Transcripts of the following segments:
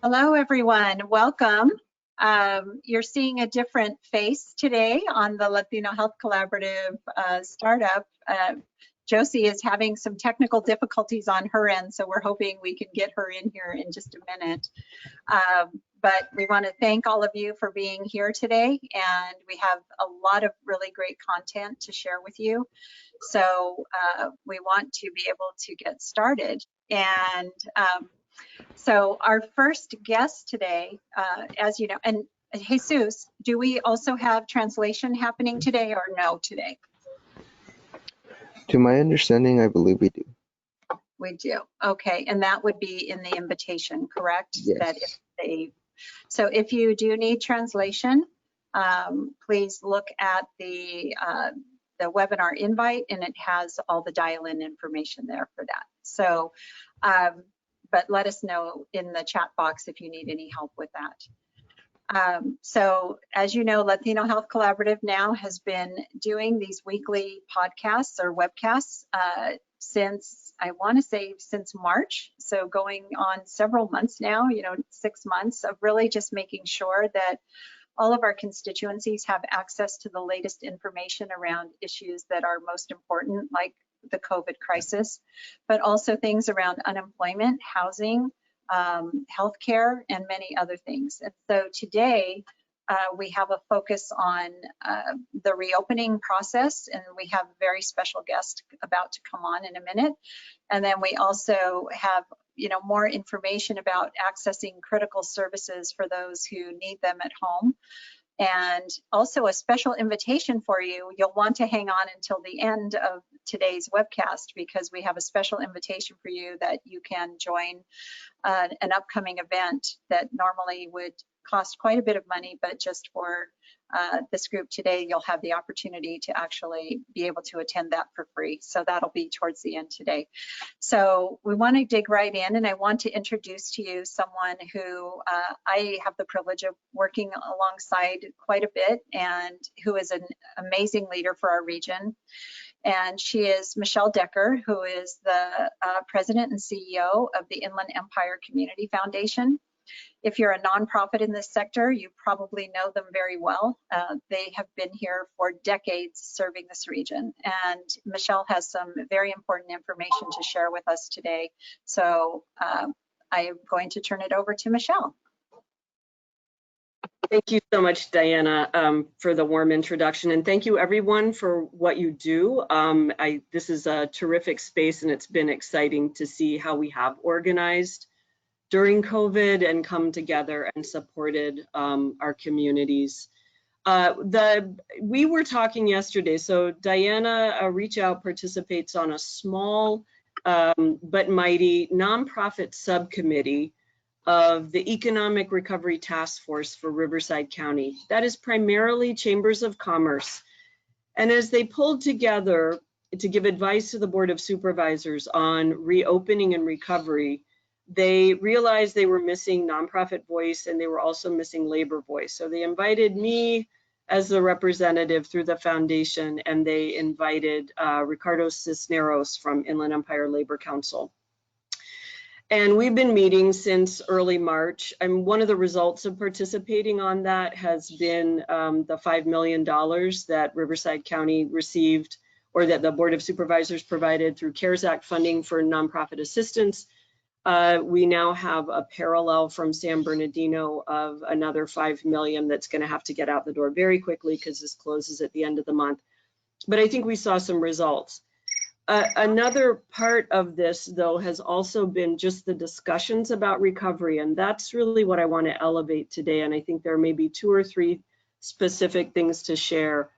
Hello, everyone. Welcome. You're seeing a different face today on the Latino Health Collaborative startup. Josie is having some technical difficulties on her end, so we're hoping we can get her in here in just a minute. But we want to thank all of you for being here today, and we have a lot of really great content to share with you. So we want to be able to get started. And so our first guest today, as you know, and Jesus, do we also have translation happening today or no today? To my understanding, I believe we do. We do. Okay, and that would be in the invitation, correct? Yes. That if they, so if you do need translation, please look at the webinar invite, and it has all the dial-in information there for that. So, but let us know in the chat box if you need any help with that. So as you know, Latino Health Collaborative now has been doing these weekly podcasts or webcasts since, I want to say, since March. So going on several months now, 6 months of really just making sure that all of our constituencies have access to the latest information around issues that are most important, like the COVID crisis, but also things around unemployment, housing, healthcare, and many other things. And so today we have a focus on the reopening process, and we have a very special guest about to come on in a minute. And then we also have more information about accessing critical services for those who need them at home. And also a special invitation for you. You'll want to hang on until the end of today's webcast, because we have a special invitation for you that you can join an upcoming event that normally would cost quite a bit of money, but just for this group today, you'll have the opportunity to actually be able to attend that for free. So that'll be towards the end today. So we want to dig right in, and I want to introduce to you someone who I have the privilege of working alongside quite a bit, and who is an amazing leader for our region. And she is Michelle Decker, who is the president and CEO of the Inland Empire Community Foundation. If you're a nonprofit in this sector, you probably know them very well. They have been here for decades serving this region. And Michelle has some very important information to share with us today. So I am going to turn it over to Michelle. Thank you so much, Diana, for the warm introduction, and thank you everyone for what you do. This is a terrific space, and it's been exciting to see how we have organized during COVID and come together and supported our communities. We were talking yesterday, so Diana Reach Out participates on a small but mighty nonprofit subcommittee of the Economic Recovery Task Force for Riverside County. That is primarily chambers of commerce. And as they pulled together to give advice to the Board of Supervisors on reopening and recovery, they realized they were missing nonprofit voice, and they were also missing labor voice. So they invited me as the representative through the foundation, and they invited Ricardo Cisneros from Inland Empire Labor Council. And we've been meeting since early March. And one of the results of participating on that has been the $5 million that Riverside County received, or that the Board of Supervisors provided through CARES Act funding for nonprofit assistance. We now have a parallel from San Bernardino of another $5 million that's going to have to get out the door very quickly, because this closes at the end of the month. But I think we saw some results. Another part of this, though, has also been just the discussions about recovery, and that's really what I want to elevate today. And I think there may be 2 or 3 specific things to share.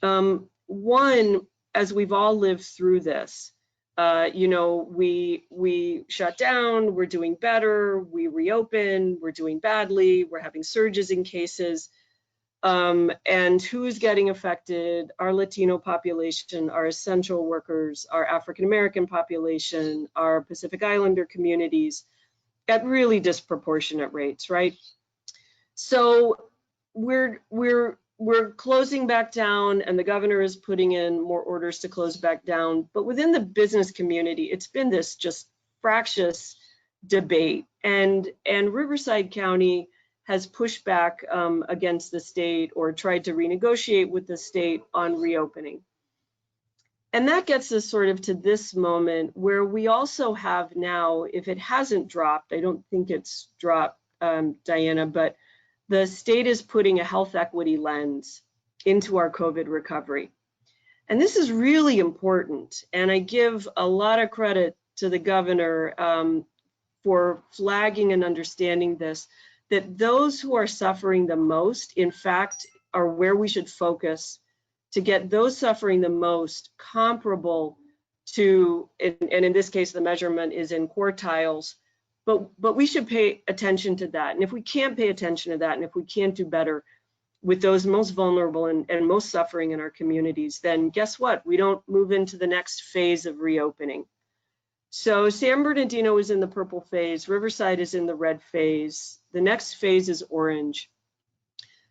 One, as we've all lived through this, we shut down, we're doing better, we reopen, we're doing badly, we're having surges in cases. And who's getting affected? Our Latino population, our essential workers, our African-American population, our Pacific Islander communities, at really disproportionate rates, right? So we're closing back down, and the governor is putting in more orders to close back down. But within the business community, it's been this just fractious debate. And Riverside County has pushed back against the state or tried to renegotiate with the state on reopening. And that gets us sort of to this moment where we also have now, if it hasn't dropped, I don't think it's dropped, Diana, but the state is putting a health equity lens into our COVID recovery. And this is really important. And I give a lot of credit to the governor for flagging and understanding this, that those who are suffering the most, in fact, are where we should focus to get those suffering the most comparable to, and in this case, the measurement is in quartiles, but we should pay attention to that. And if we can't pay attention to that, and if we can't do better with those most vulnerable and most suffering in our communities, then guess what? We don't move into the next phase of reopening. So San Bernardino is in the purple phase, Riverside is in the red phase, the next phase is orange.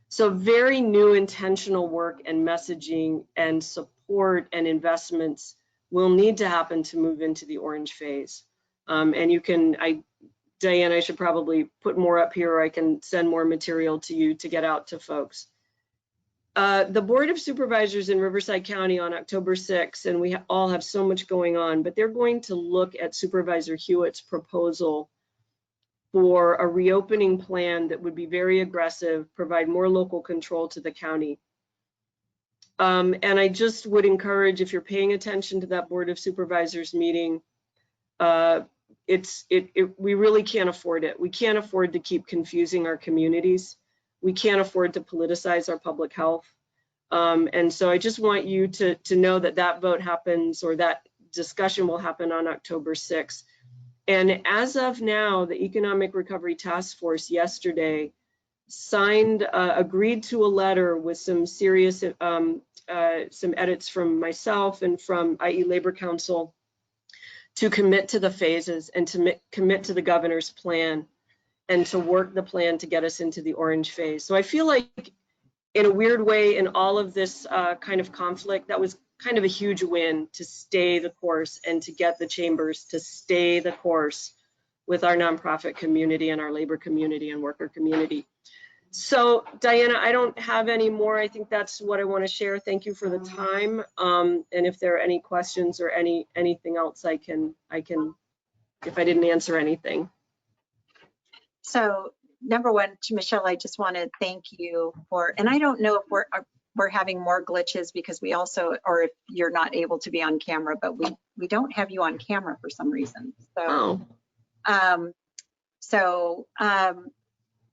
So very new intentional work and messaging and support and investments will need to happen to move into the orange phase. And you can, Diane, I should probably put more up here, or I can send more material to you to get out to folks. The Board of Supervisors in Riverside County on October 6th, and we all have so much going on, but they're going to look at Supervisor Hewitt's proposal for a reopening plan that would be very aggressive, provide more local control to the county. And I just would encourage, if you're paying attention to that Board of Supervisors meeting, we really can't afford it. We can't afford to keep confusing our communities. We can't afford to politicize our public health. And so I just want you to know that that vote happens, or that discussion will happen on October 6th. And as of now, the Economic Recovery Task Force yesterday signed, agreed to a letter with some serious, some edits from myself and from IE Labor Council to commit to the phases and to commit to the governor's plan and to work the plan to get us into the orange phase. So I feel like, in a weird way, in all of this kind of conflict, that was kind of a huge win to stay the course and to get the chambers to stay the course with our nonprofit community and our labor community and worker community. So Diana, I don't have any more. I think that's what I want to share. Thank you for the time. And if there are any questions or anything else, I can, if I didn't answer anything. So number one, to Michelle, I just want to thank you for, and I don't know if we're having more glitches because we also, or if you're not able to be on camera, but we don't have you on camera for some reason. So,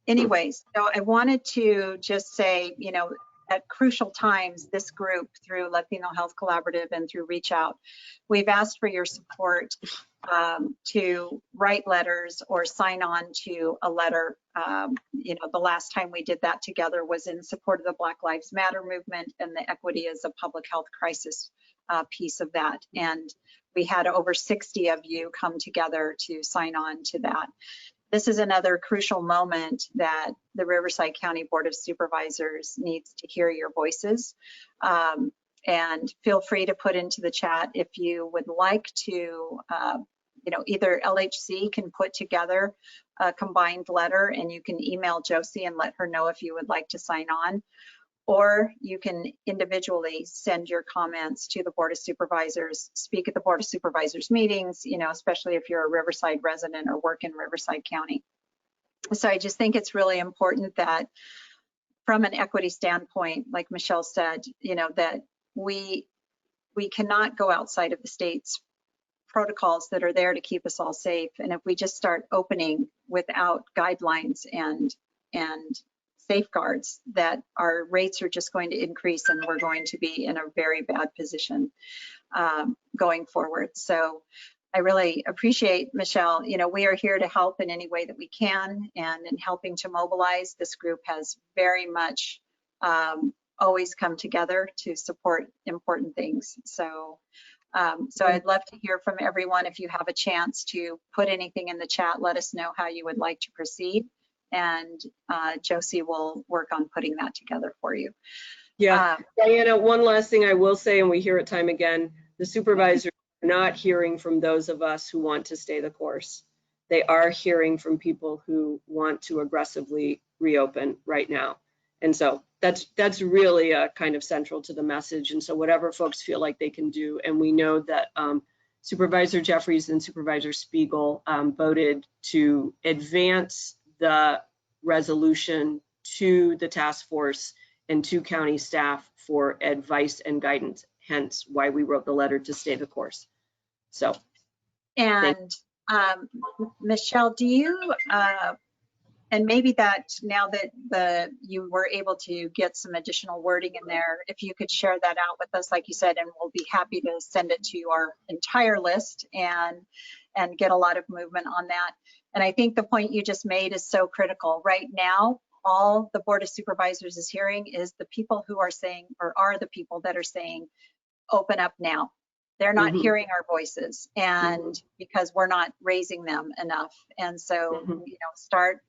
anyways, so I wanted to just say, you know, at crucial times, this group through Latino Health Collaborative and through Reach Out, we've asked for your support to write letters or sign on to a letter. You know, the last time we did that together was in support of the Black Lives Matter movement, and the equity is a public health crisis piece of that. And we had over 60 of you come together to sign on to that. This is another crucial moment that the Riverside County Board of Supervisors needs to hear your voices. And feel free to put into the chat if you would like to, you know, either LHC can put together a combined letter and you can email Josie and let her know if you would like to sign on, or you can individually send your comments to the Board of Supervisors, speak at the Board of Supervisors meetings, you know, especially if you're a Riverside resident or work in Riverside County. So I just think it's really important that from an equity standpoint, like Michelle said, you know, that we cannot go outside of the state's protocols that are there to keep us all safe. And if we just start opening without guidelines and safeguards, that our rates are just going to increase and we're going to be in a very bad position going forward. So I really appreciate, Michelle, you know, we are here to help in any way that we can, and in helping to mobilize. This group has very much always come together to support important things. So so I'd love to hear from everyone. If you have a chance to put anything in the chat, let us know how you would like to proceed. And Josie will work on putting that together for you. Yeah, Diana, one last thing I will say, and we hear it time again, the supervisors are not hearing from those of us who want to stay the course. they are hearing from people who want to aggressively reopen right now. And so that's really kind of central to the message. And so whatever folks feel like they can do, and we know that Supervisor Jeffries and Supervisor Spiegel voted to advance the resolution to the task force and to county staff for advice and guidance, hence why we wrote the letter to stay the course. So. And Michelle, do you, and maybe that now that you were able to get some additional wording in there, if you could share that out with us, like you said, and we'll be happy to send it to our entire list and get a lot of movement on that. And I think the point you just made is so critical. Right now, all the Board of Supervisors is hearing is the people who are saying, or are the people that are saying, open up now. They're not hearing our voices, and because we're not raising them enough. And so, you know, start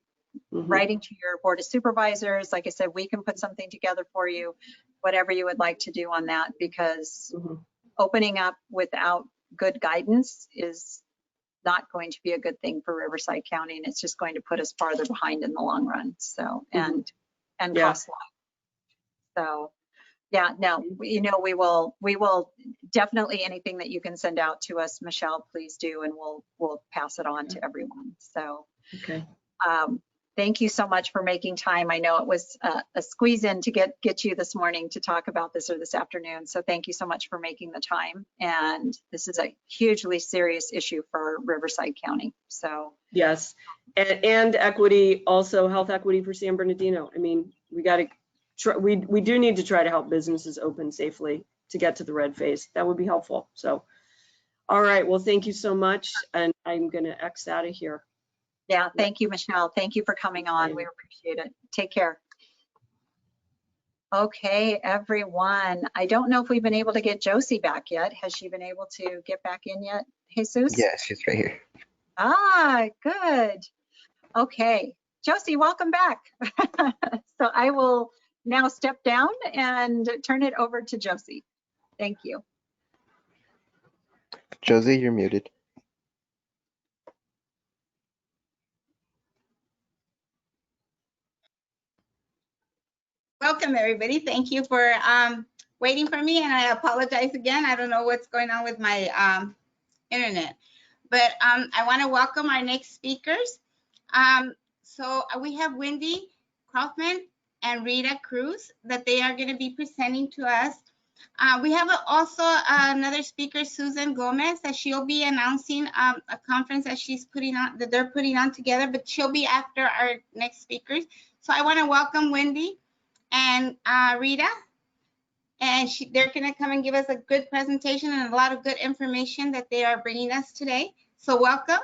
writing to your Board of Supervisors. Like I said, we can put something together for you, whatever you would like to do on that, because opening up without good guidance is not going to be a good thing for Riverside County, and it's just going to put us farther behind in the long run. So, and cost a lot. So. Yeah, no, you know, we will definitely, anything that you can send out to us, Michelle, please do, and we'll pass it on to everyone. So, okay. Thank you so much for making time. I know it was a squeeze in to get you this morning to talk about this, or this afternoon. So thank you so much for making the time. And this is a hugely serious issue for Riverside County. So yes, and equity, also health equity for San Bernardino. I mean, we got to. We do need to try to help businesses open safely to get to the red phase. That would be helpful. So, all right. Well, thank you so much. And I'm going to X out of here. Yeah. Thank you, Michelle. Thank you for coming on. We appreciate it. Take care. Okay, everyone. I don't know if we've been able to get Josie back yet. Has she been able to get back in yet, Jesus? Yeah, she's right here. Ah, good. Okay. Josie, welcome back. So I will now step down and turn it over to Josie. Thank you. Josie, you're muted. Welcome, everybody. Thank you for waiting for me, and I apologize again. I don't know what's going on with my internet, but I want to welcome our next speakers. So we have Wendy Koifman and Rita Cruz that they are going to be presenting to us. We have also another speaker, Susan Gomez, that she'll be announcing a conference that they're putting on together, but she'll be after our next speakers. So I want to welcome Wendy and Rita, and they're going to come and give us a good presentation and a lot of good information that they are bringing us today. So welcome,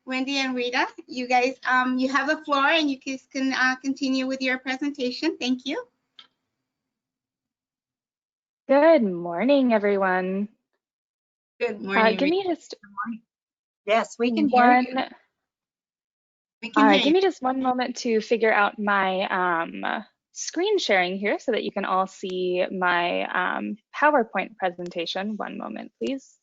Wendy and Rita. You guys, you have the floor, and you guys can continue with your presentation. Thank you. Good morning, everyone. Good morning. Give me just Yes, we can hear you. Give me just one moment to figure out my screen sharing here so that you can all see my PowerPoint presentation. One moment, please.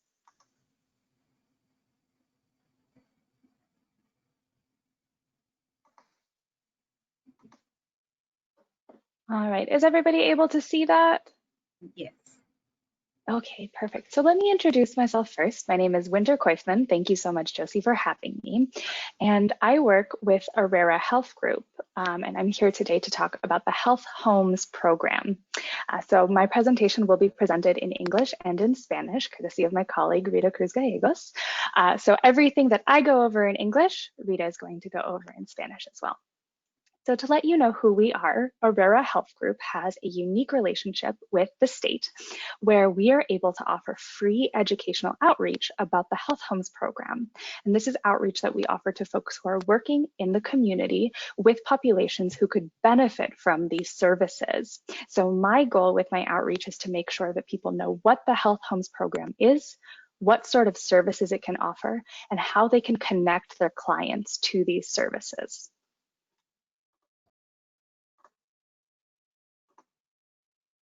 All right, is everybody able to see that? Yes. Okay, perfect. So let me introduce myself first. My name is Winter Koifman. Thank you so much, Josie, for having me. And I work with Latino Health Group, and I'm here today to talk about the Health Homes program. So my presentation will be presented in English and in Spanish, courtesy of my colleague, Rita Cruz Gallegos. So everything that I go over in English, Rita is going to go over in Spanish as well. So to let you know who we are, Latino Health Group has a unique relationship with the state where we are able to offer free educational outreach about the Health Homes program. And this is outreach that we offer to folks who are working in the community with populations who could benefit from these services. So my goal with my outreach is to make sure that people know what the Health Homes program is, what sort of services it can offer, and how they can connect their clients to these services.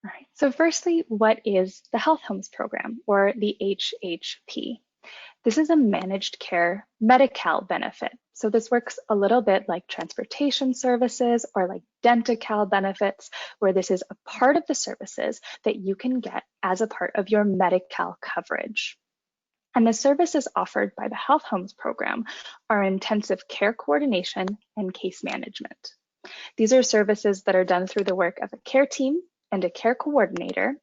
All right, so firstly, what is the Health Homes program, or the HHP? This is a managed care Medi-Cal benefit. So this works a little bit like transportation services or like Denti-Cal benefits, where this is a part of the services that you can get as a part of your Medi-Cal coverage. And the services offered by the Health Homes program are intensive care coordination and case management. These are services that are done through the work of a care team and a care coordinator,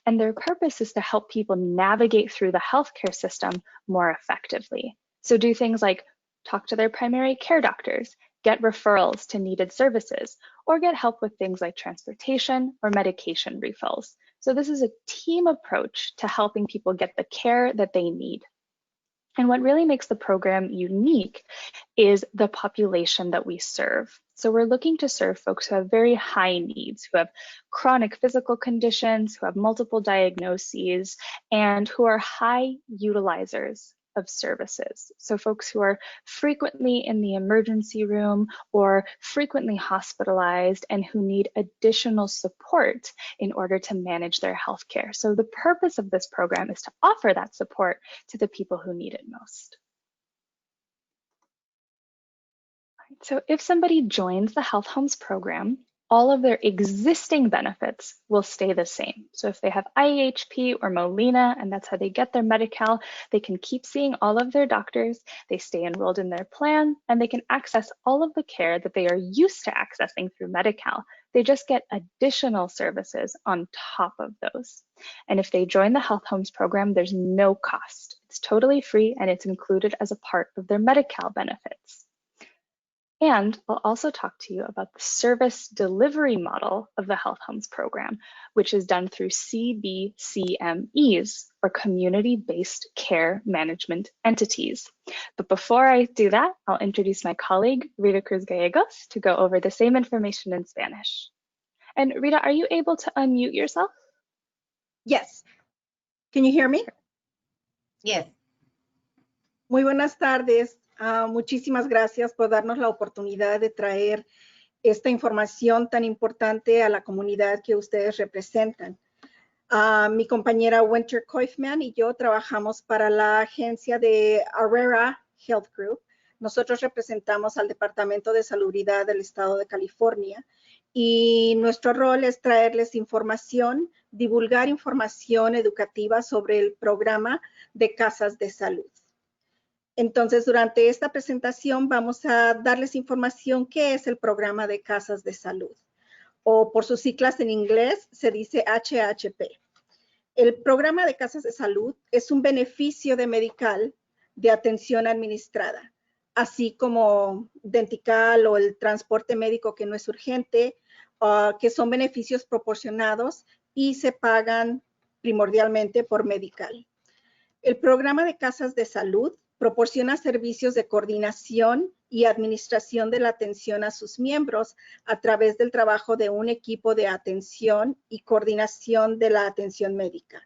and their purpose is to help people navigate through the healthcare system more effectively. So do things like talk to their primary care doctors, get referrals to needed services, or get help with things like transportation or medication refills. So this is a team approach to helping people get the care that they need. And what really makes the program unique is the population that we serve. So we're looking to serve folks who have very high needs, who have chronic physical conditions, who have multiple diagnoses, and who are high utilizers of services. So folks who are frequently in the emergency room or frequently hospitalized and who need additional support in order to manage their health care. So the purpose of this program is to offer that support to the people who need it most. So if somebody joins the Health Homes program, all of their existing benefits will stay the same. So if they have IEHP or Molina, and that's how they get their Medi-Cal, they can keep seeing all of their doctors, they stay enrolled in their plan, and they can access all of the care that they are used to accessing through Medi-Cal. They just get additional services on top of those. And if they join the Health Homes program, there's no cost. It's totally free, and it's included as a part of their Medi-Cal benefits. And I'll also talk to you about the service delivery model of the Health Homes program, which is done through CBCMEs, or community-based care management entities. But before I do that, I'll introduce my colleague, Rita Cruz Gallegos, to go over the same information in Spanish. And Rita, are you able to unmute yourself? Yes. Can you hear me? Yes. Muy buenas tardes. Muchísimas gracias por darnos la oportunidad de traer esta información tan importante a la comunidad que ustedes representan. Mi compañera Winter Koifman y yo trabajamos para la agencia de Latino Health Group. Nosotros representamos al Departamento de Salubridad del Estado de California y nuestro rol es traerles información, divulgar información educativa sobre el programa de casas de salud. Entonces, durante esta presentación vamos a darles información qué es el programa de casas de salud, o por sus siglas en inglés se dice HHP. El programa de casas de salud es un beneficio de Medi-Cal de atención administrada, así como Denti-Cal o el transporte médico que no es urgente, que son beneficios proporcionados y se pagan primordialmente por Medi-Cal. El programa de casas de salud proporciona servicios de coordinación y administración de la atención a sus miembros a través del trabajo de un equipo de atención y coordinación de la atención médica.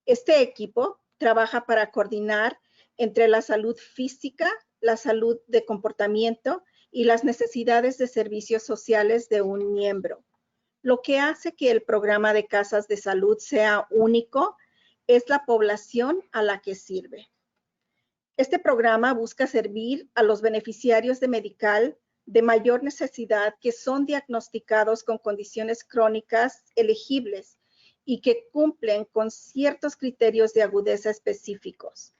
Este equipo trabaja para coordinar entre la salud física, la salud de comportamiento y las necesidades de servicios sociales de un miembro. Lo que hace que el programa de casas de salud sea único es la población a la que sirve. Este programa busca servir a los beneficiarios de Medi-Cal de mayor necesidad que son diagnosticados con condiciones crónicas elegibles y que cumplen con ciertos criterios de agudeza específicos.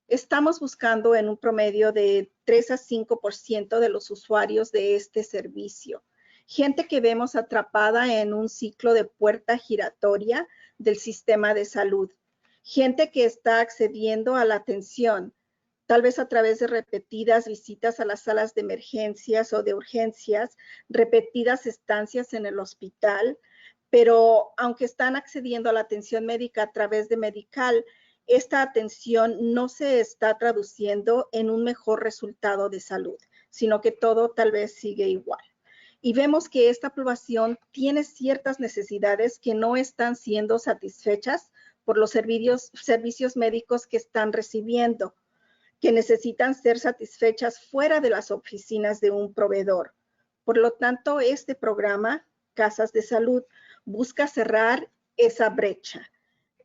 Estamos buscando en un promedio de 3 a 5% de los usuarios de este servicio. Gente que vemos atrapada en un ciclo de puerta giratoria del sistema de salud. Gente que está accediendo a la atención, tal vez a través de repetidas visitas a las salas de emergencias o de urgencias, repetidas estancias en el hospital, pero aunque están accediendo a la atención médica a través de Medi-Cal, esta atención no se está traduciendo en un mejor resultado de salud, sino que todo tal vez sigue igual. Y vemos que esta población tiene ciertas necesidades que no están siendo satisfechas por los servicios médicos que están recibiendo, que necesitan ser satisfechas fuera de las oficinas de un proveedor. Por lo tanto, este programa, Casas de Salud, busca cerrar esa brecha.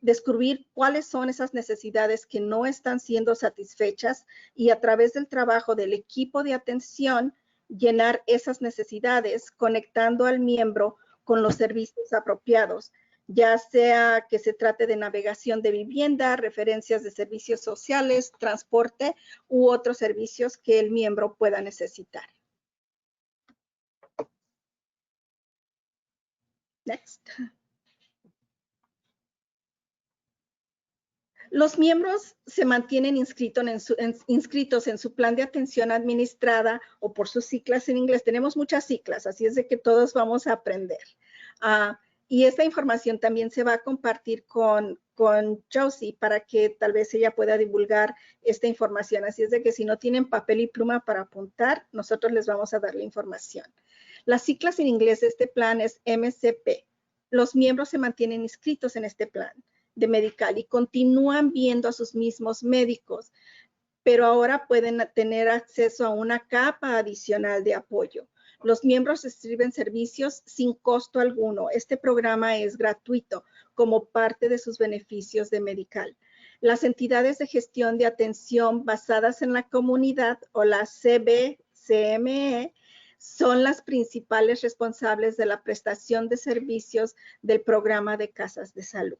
descubrir cuáles son esas necesidades que no están siendo satisfechas y a través del trabajo del equipo de atención, llenar esas necesidades conectando al miembro con los servicios apropiados, ya sea que se trate de navegación de vivienda, referencias de servicios sociales, transporte u otros servicios que el miembro pueda necesitar. Next. Los miembros se mantienen inscritos en su plan de atención administrada o por sus siglas en inglés. Tenemos muchas siglas, así es de que todos vamos a aprender. Y esta información también se va a compartir con Josie para que tal vez ella pueda divulgar esta información. Así es de que si no tienen papel y pluma para apuntar, nosotros les vamos a dar la información. Las siglas en inglés de este plan es MCP. Los miembros se mantienen inscritos en este plan de medical y continúan viendo a sus mismos médicos, pero ahora pueden tener acceso a una capa adicional de apoyo. Los miembros reciben servicios sin costo alguno. Este programa es gratuito como parte de sus beneficios de medical. Las entidades de gestión de atención basadas en la comunidad o la CBCME son las principales responsables de la prestación de servicios del programa de casas de salud.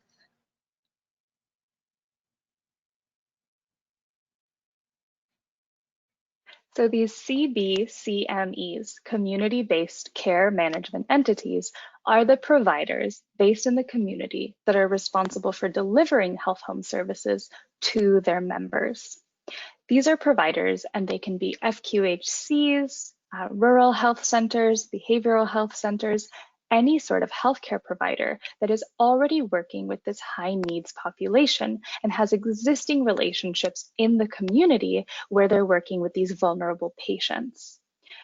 So these CBCMEs, community-based care management entities, are the providers based in the community that are responsible for delivering health home services to their members. These are providers, and they can be FQHCs, rural health centers, behavioral health centers, any sort of healthcare provider that is already working with this high needs population and has existing relationships in the community where they're working with these vulnerable patients.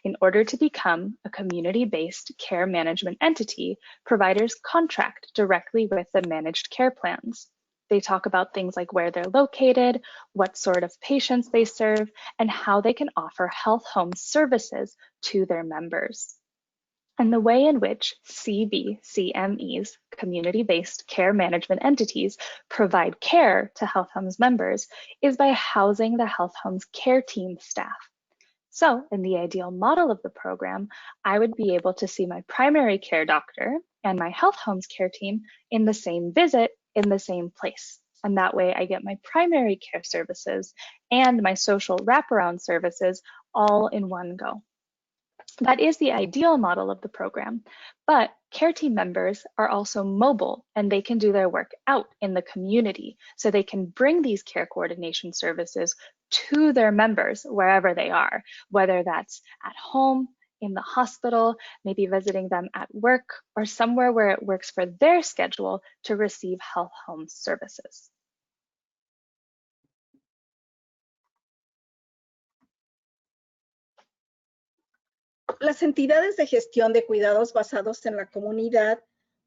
In order to become a community-based care management entity, providers contract directly with the managed care plans. They talk about things like where they're located, what sort of patients they serve, and how they can offer health home services to their members. And the way in which CBCMEs, community-based care management entities, provide care to health homes members is by housing the health homes care team staff. So in the ideal model of the program, I would be able to see my primary care doctor and my health homes care team in the same visit in the same place. And that way I get my primary care services and my social wraparound services all in one go. That is the ideal model of the program, but care team members are also mobile and they can do their work out in the community. So they can bring these care coordination services to their members wherever they are, whether that's at home, in the hospital, maybe visiting them at work, or somewhere where it works for their schedule to receive health home services. Las entidades de gestión de cuidados basados en la comunidad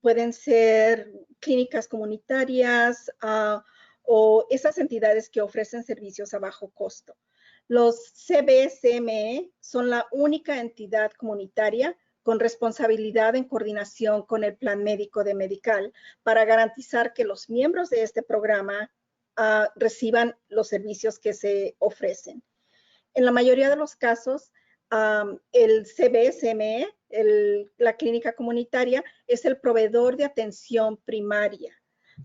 pueden ser clínicas comunitarias o esas entidades que ofrecen servicios a bajo costo. Los CBCME son la única entidad comunitaria con responsabilidad en coordinación con el plan médico de Medical para garantizar que los miembros de este programa reciban los servicios que se ofrecen. En la mayoría de los casos, el CBCME, la clínica comunitaria, es el proveedor de atención primaria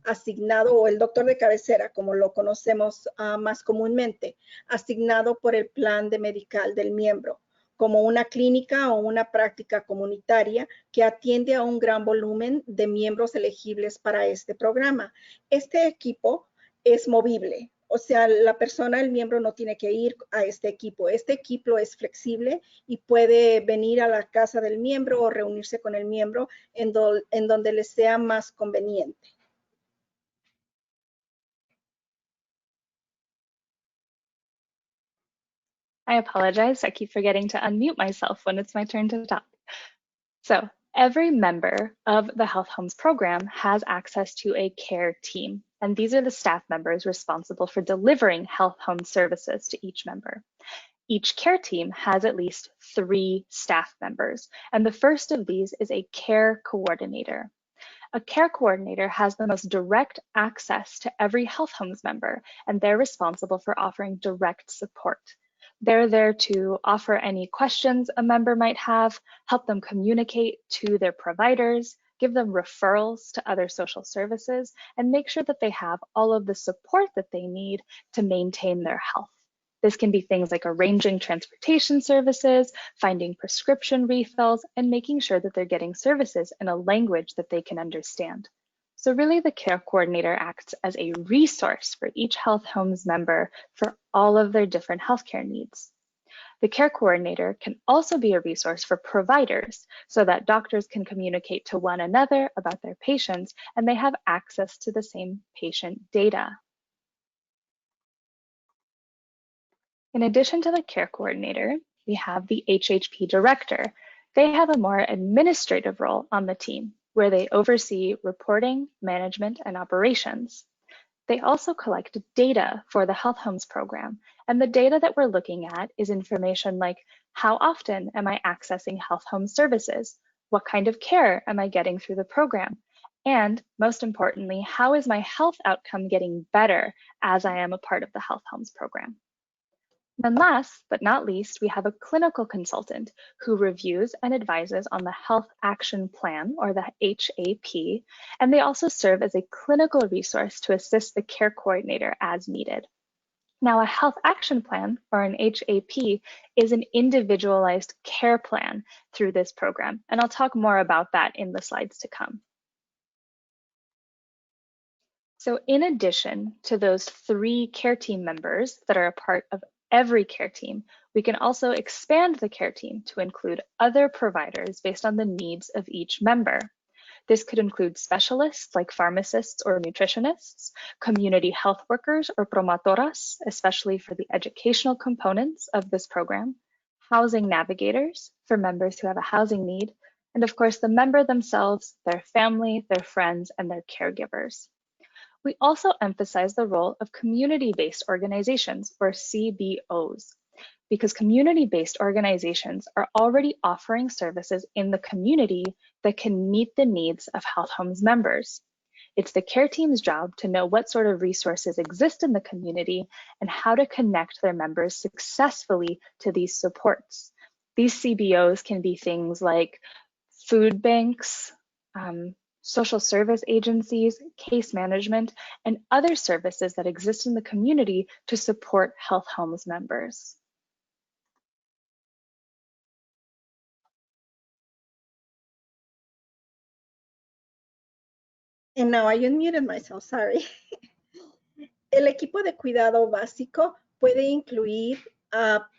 asignado, o el doctor de cabecera, como lo conocemos más comúnmente, asignado por el plan de medical del miembro, como una clínica o una práctica comunitaria que atiende a un gran volumen de miembros elegibles para este programa. Este equipo es movible. O sea, la persona, el miembro no tiene que ir a este equipo. Este equipo es flexible y puede venir a la casa del miembro o reunirse con el miembro en donde le sea más conveniente. I apologize. I keep forgetting to unmute myself when it's my turn to talk. So every member of the Health Homes program has access to a care team. And these are the staff members responsible for delivering health home services to each member. Each care team has at least 3 staff members. And the first of these is a care coordinator. A care coordinator has the most direct access to every Health Homes member, and they're responsible for offering direct support. They're there to offer any questions a member might have, help them communicate to their providers, give them referrals to other social services, and make sure that they have all of the support that they need to maintain their health. This can be things like arranging transportation services, finding prescription refills, and making sure that they're getting services in a language that they can understand. So really, the care coordinator acts as a resource for each Health Homes member for all of their different healthcare needs. The care coordinator can also be a resource for providers so that doctors can communicate to one another about their patients and they have access to the same patient data. In addition to the care coordinator, we have the HHP director. They have a more administrative role on the team where they oversee reporting, management, and operations. They also collect data for the Health Homes program, and the data that we're looking at is information like how often am I accessing Health Home services? What kind of care am I getting through the program? And most importantly, how is my health outcome getting better as I am a part of the Health Homes program? And last but not least, we have a clinical consultant who reviews and advises on the Health Action Plan, or the HAP, and they also serve as a clinical resource to assist the care coordinator as needed. Now, a Health Action Plan, or an HAP, is an individualized care plan through this program, and I'll talk more about that in the slides to come. So in addition to those 3 care team members that are a part of every care team, we can also expand the care team to include other providers based on the needs of each member. This could include specialists like pharmacists or nutritionists, community health workers or promotoras, especially for the educational components of this program, housing navigators for members who have a housing need, and of course the member themselves, their family, their friends, and their caregivers. We also emphasize the role of community-based organizations, or CBOs, because community-based organizations are already offering services in the community that can meet the needs of Health Homes members. It's the care team's job to know what sort of resources exist in the community and how to connect their members successfully to these supports. These CBOs can be things like food banks, social service agencies, case management, and other services that exist in the community to support Health Homes members. And now I unmuted myself, sorry. El equipo de cuidado básico puede incluir a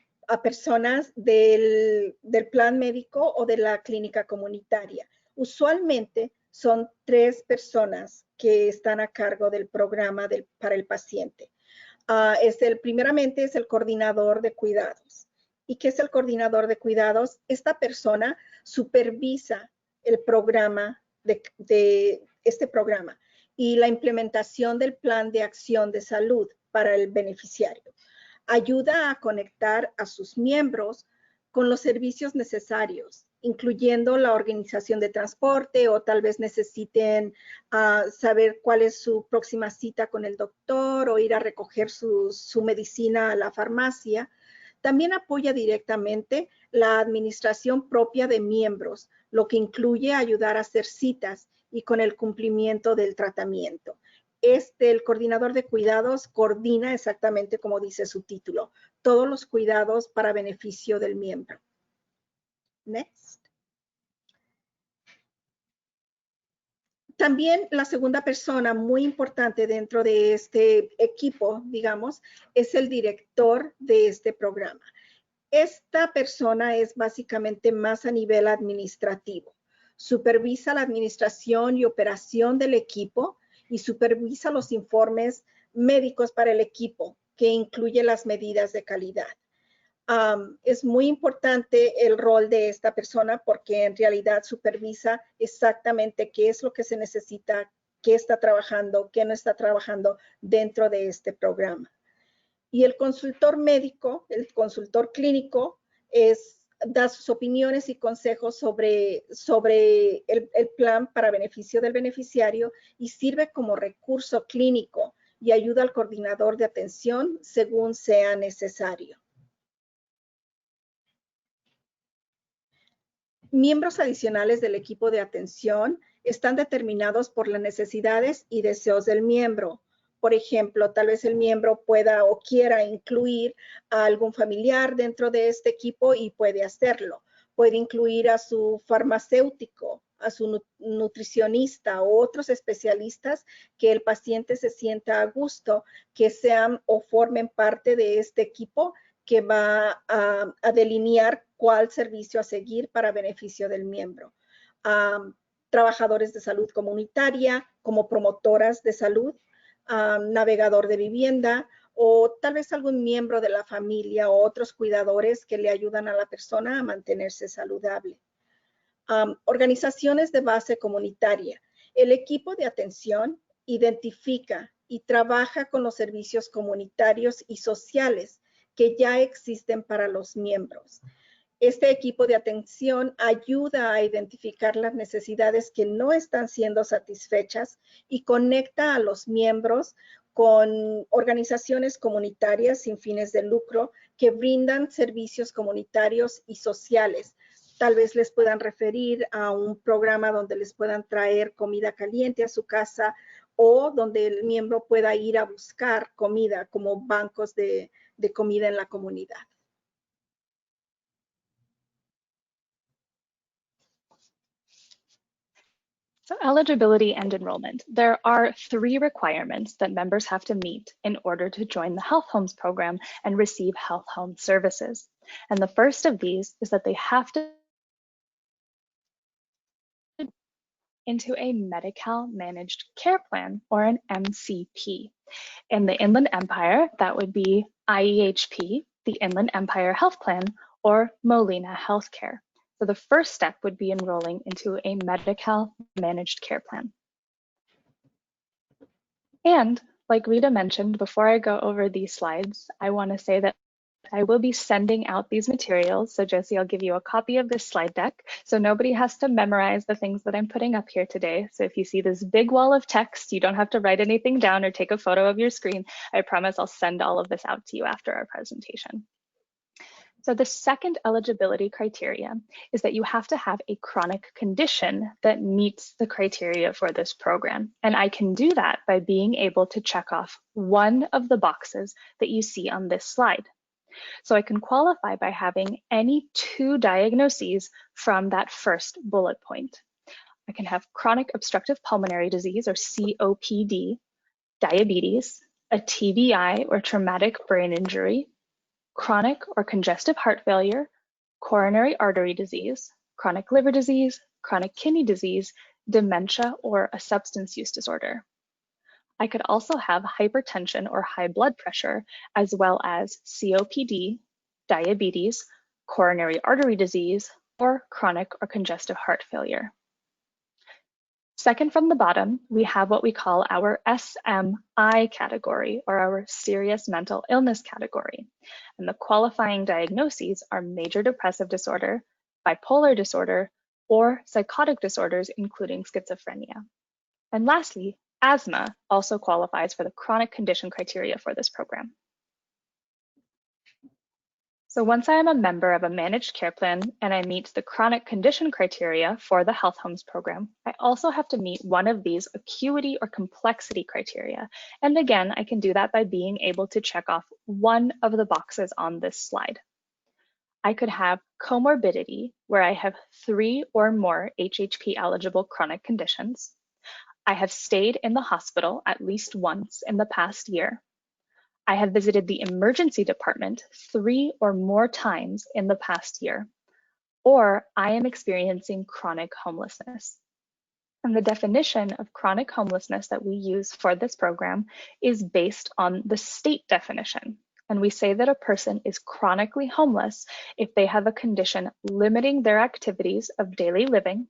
personas del plan médico o de la clínica comunitaria. Usualmente son 3 personas que están a cargo del programa para el paciente. Primeramente es el coordinador de cuidados. ¿Y qué es el coordinador de cuidados? Esta persona supervisa el programa este programa y la implementación del plan de acción de salud para el beneficiario. Ayuda a conectar a sus miembros con los servicios necesarios, incluyendo la organización de transporte o tal vez necesiten saber cuál es su próxima cita con el doctor o ir a recoger su medicina a la farmacia. También apoya directamente la administración propia de miembros, lo que incluye ayudar a hacer citas y con el cumplimiento del tratamiento. El coordinador de cuidados coordina exactamente como dice su título, todos los cuidados para beneficio del miembro. Next. También la segunda persona muy importante dentro de este equipo, digamos, es el director de este programa. Esta persona es básicamente más a nivel administrativo. Supervisa la administración y operación del equipo y supervisa los informes médicos para el equipo, que incluye las medidas de calidad. Es muy importante el rol de esta persona porque en realidad supervisa exactamente qué es lo que se necesita, qué está trabajando, qué no está trabajando dentro de este programa. Y el consultor médico, el consultor clínico, es da sus opiniones y consejos sobre el plan para beneficio del beneficiario y sirve como recurso clínico y ayuda al coordinador de atención según sea necesario. Miembros adicionales del equipo de atención están determinados por las necesidades y deseos del miembro. Por ejemplo, tal vez el miembro pueda o quiera incluir a algún familiar dentro de este equipo y puede hacerlo. Puede incluir a su farmacéutico, a su nutricionista o otros especialistas que el paciente se sienta a gusto, que sean o formen parte de este equipo que va a delinear cuál servicio a seguir para beneficio del miembro. Trabajadores de salud comunitaria, como promotoras de salud, navegador de vivienda, o tal vez algún miembro de la familia o otros cuidadores que le ayudan a la persona a mantenerse saludable. Organizaciones de base comunitaria. El equipo de atención identifica y trabaja con los servicios comunitarios y sociales que ya existen para los miembros. Este equipo de atención ayuda a identificar las necesidades que no están siendo satisfechas y conecta a los miembros con organizaciones comunitarias sin fines de lucro que brindan servicios comunitarios y sociales. Tal vez les puedan referir a un programa donde les puedan traer comida caliente a su casa o donde el miembro pueda ir a buscar comida como bancos de comida en la comunidad. So eligibility and enrollment. There are 3 requirements that members have to meet in order to join the Health Homes program and receive Health Home services. And the first of these is that they have to into a Medi-Cal managed care plan or an MCP. In the Inland Empire, that would be IEHP, the Inland Empire Health Plan, or Molina Healthcare. So the first step would be enrolling into a Medi-Cal managed care plan. And like Rita mentioned, before I go over these slides, I want to say that I will be sending out these materials. So Josie, I'll give you a copy of this slide deck so nobody has to memorize the things that I'm putting up here today. So if you see this big wall of text, you don't have to write anything down or take a photo of your screen. I promise I'll send all of this out to you after our presentation. So the second eligibility criteria is that you have to have a chronic condition that meets the criteria for this program. And I can do that by being able to check off one of the boxes that you see on this slide. So I can qualify by having any 2 diagnoses from that first bullet point. I can have chronic obstructive pulmonary disease or COPD, diabetes, a TBI or traumatic brain injury, chronic or congestive heart failure, coronary artery disease, chronic liver disease, chronic kidney disease, dementia, or a substance use disorder. I could also have hypertension or high blood pressure, as well as COPD, diabetes, coronary artery disease, or chronic or congestive heart failure. Second from the bottom, we have what we call our SMI category, or our serious mental illness category. And the qualifying diagnoses are major depressive disorder, bipolar disorder, or psychotic disorders, including schizophrenia. And lastly, asthma also qualifies for the chronic condition criteria for this program. So once I am a member of a managed care plan and I meet the chronic condition criteria for the Health Homes program, I also have to meet one of these acuity or complexity criteria. And again, I can do that by being able to check off one of the boxes on this slide. I could have comorbidity, where I have 3 or more HHP eligible chronic conditions. I have stayed in the hospital at least once in the past year. I have visited the emergency department 3 or more times in the past year, or I am experiencing chronic homelessness. And the definition of chronic homelessness that we use for this program is based on the state definition. And we say that a person is chronically homeless if they have a condition limiting their activities of daily living,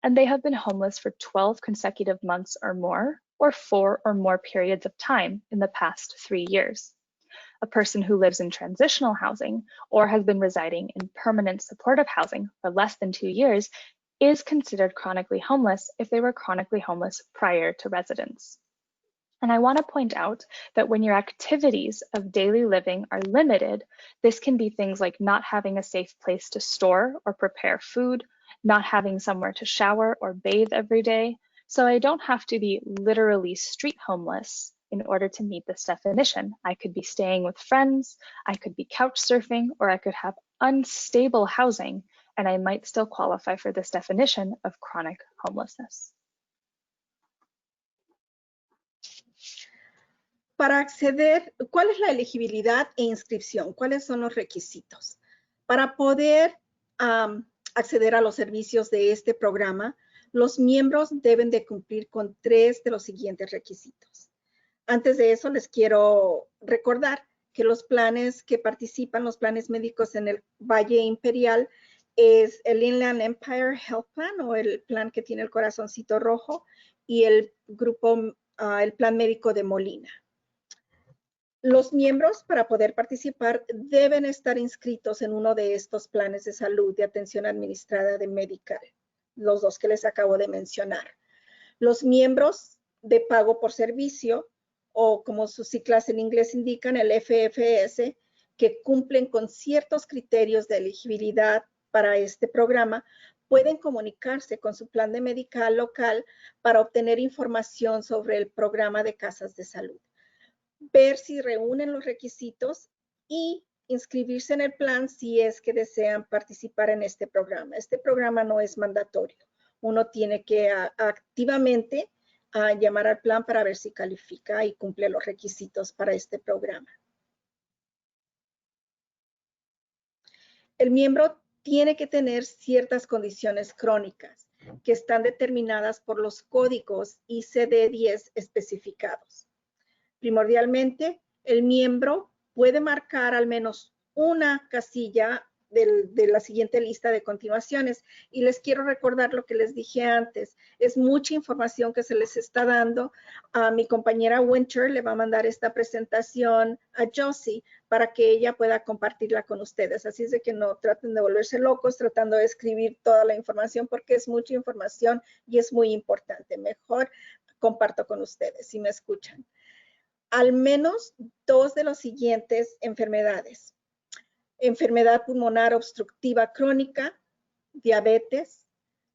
and they have been homeless for 12 consecutive months or more, or 4 or more periods of time in the past 3 years. A person who lives in transitional housing or has been residing in permanent supportive housing for less than 2 years is considered chronically homeless if they were chronically homeless prior to residence. And I want to point out that when your activities of daily living are limited, this can be things like not having a safe place to store or prepare food, not having somewhere to shower or bathe every day. So I don't have to be literally street homeless in order to meet this definition. I could be staying with friends, I could be couch surfing, or I could have unstable housing, and I might still qualify for this definition of chronic homelessness. Para acceder, ¿cuál es la elegibilidad e inscripción? ¿Cuáles son los requisitos? Para poder acceder a los servicios de este programa, los miembros deben de cumplir con 3 de los siguientes requisitos. Antes de eso, les quiero recordar que los planes que participan, los planes médicos en el Valle Imperial, es el Inland Empire Health Plan, o el plan que tiene el corazoncito rojo, y el grupo, el plan médico de Molina. Los miembros, para poder participar, deben estar inscritos en uno de estos planes de salud de atención administrada de Medical, los 2 que les acabo de mencionar. Los miembros de pago por servicio, o como sus siglas en inglés indican, el FFS, que cumplen con ciertos criterios de elegibilidad para este programa, pueden comunicarse con su plan de medical local para obtener información sobre el programa de casas de salud, ver si reúnen los requisitos y inscribirse en el plan si es que desean participar en este programa. Este programa no es mandatorio. Uno tiene que activamente llamar al plan para ver si califica y cumple los requisitos para este programa. El miembro tiene que tener ciertas condiciones crónicas que están determinadas por los códigos ICD-10 especificados. Primordialmente, el miembro puede marcar al menos una casilla de la siguiente lista de continuaciones. Y les quiero recordar lo que les dije antes. Es mucha información que se les está dando. Mi compañera Winter le va a mandar esta presentación a Josie para que ella pueda compartirla con ustedes. Así es de que no traten de volverse locos tratando de escribir toda la información, porque es mucha información y es muy importante. Mejor comparto con ustedes si me escuchan. Al menos 2 de las siguientes enfermedades: enfermedad pulmonar obstructiva crónica, diabetes,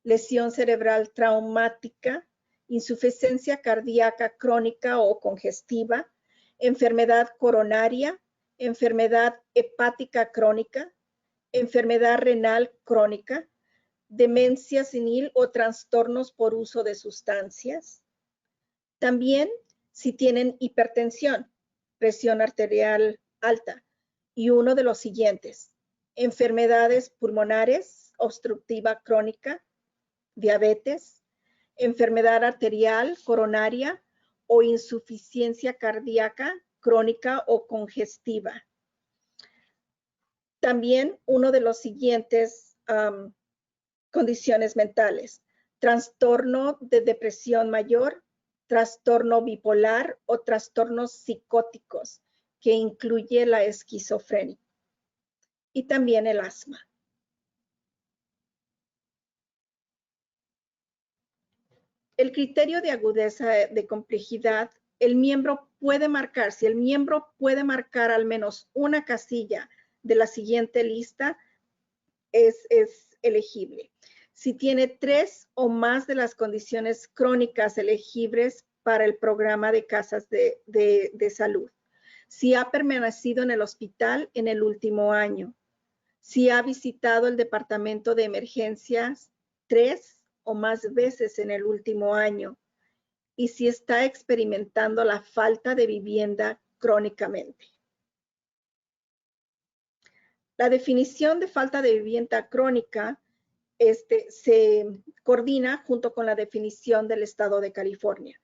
lesión cerebral traumática, insuficiencia cardíaca crónica o congestiva, enfermedad coronaria, enfermedad hepática crónica, enfermedad renal crónica, demencia senil o trastornos por uso de sustancias. También si tienen hipertensión, presión arterial alta, y uno de los siguientes: enfermedades pulmonares obstructiva crónica, diabetes, enfermedad arterial coronaria o insuficiencia cardíaca crónica o congestiva. También uno de los siguientes condiciones mentales: trastorno de depresión mayor, trastorno bipolar o trastornos psicóticos, que incluye la esquizofrenia, y también el asma. El criterio de agudeza de complejidad, el miembro puede marcar, si el miembro puede marcar al menos una casilla de la siguiente lista, es elegible. Si tiene 3 o más de las condiciones crónicas elegibles para el programa de casas de salud. Si ha permanecido en el hospital en el último año. Si ha visitado el departamento de emergencias 3 o más veces en el último año. Y si está experimentando la falta de vivienda crónicamente. La definición de falta de vivienda crónica se coordina junto con la definición del estado de California.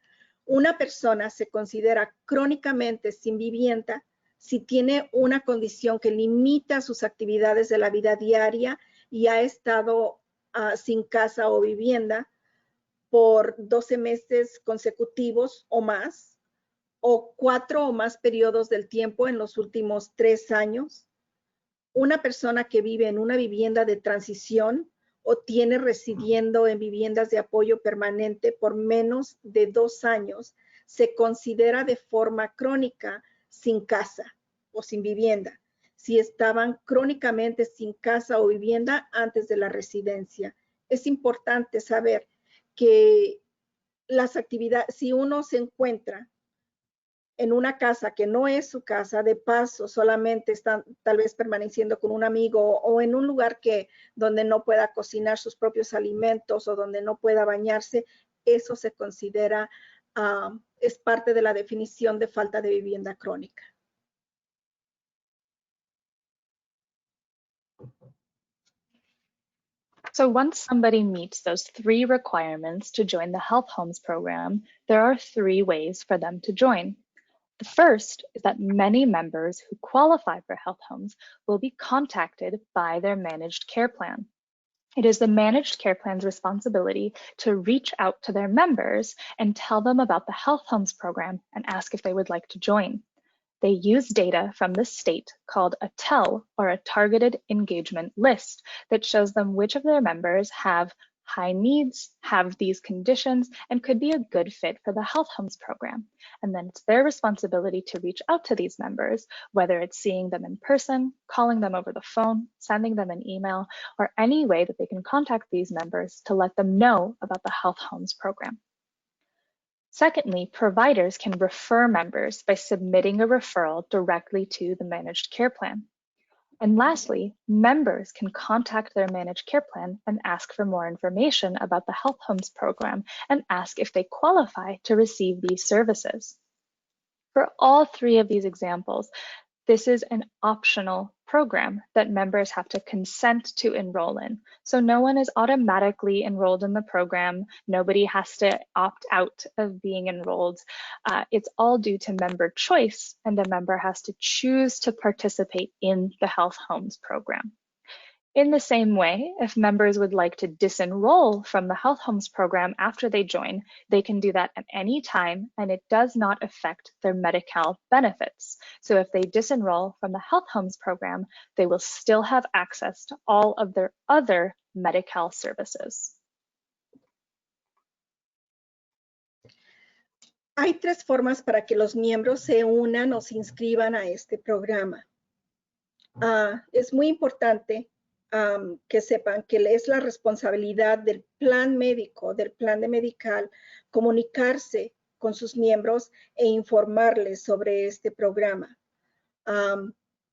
Una persona se considera crónicamente sin vivienda si tiene una condición que limita sus actividades de la vida diaria y ha estado sin casa o vivienda por 12 meses consecutivos o más, o 4 o más periodos del tiempo en los últimos 3 años, una persona que vive en una vivienda de transición o tiene residiendo en viviendas de apoyo permanente por menos de 2 años, se considera de forma crónica sin casa o sin vivienda, si estaban crónicamente sin casa o vivienda antes de la residencia. Es importante saber que las actividades, si uno se encuentra en una casa que no es su casa, de paso, solamente están tal vez permaneciendo con un amigo o en un lugar donde no pueda cocinar sus propios alimentos o donde no pueda bañarse, eso se considera, es parte de la definición de falta de vivienda crónica. So once somebody meets those 3 requirements to join the Health Homes program, there are 3 ways for them to join. The first is that many members who qualify for Health Homes will be contacted by their managed care plan. It is the managed care plan's responsibility to reach out to their members and tell them about the Health Homes program and ask if they would like to join. They use data from the state called a TEL, or a Targeted Engagement List, that shows them which of their members have high needs, have these conditions, and could be a good fit for the Health Homes program. And then it's their responsibility to reach out to these members, whether it's seeing them in person, calling them over the phone, sending them an email, or any way that they can contact these members to let them know about the Health Homes program. Secondly, providers can refer members by submitting a referral directly to the managed care plan. And lastly, members can contact their managed care plan and ask for more information about the Health Homes program and ask if they qualify to receive these services. For all 3 of these examples, this is an optional program that members have to consent to enroll in. So no one is automatically enrolled in the program. Nobody has to opt out of being enrolled. It's all due to member choice, and a member has to choose to participate in the Health Homes program. In the same way, if members would like to disenroll from the Health Homes program after they join, they can do that at any time, and it does not affect their Medi-Cal benefits. So if they disenroll from the Health Homes program, they will still have access to all of their other Medi-Cal services. Hay 3 formas para que los miembros se unan o se inscriban a este programa. Es muy importante que sepan que es la responsabilidad del plan médico, del plan de Medi-Cal, comunicarse con sus miembros e informarles sobre este programa.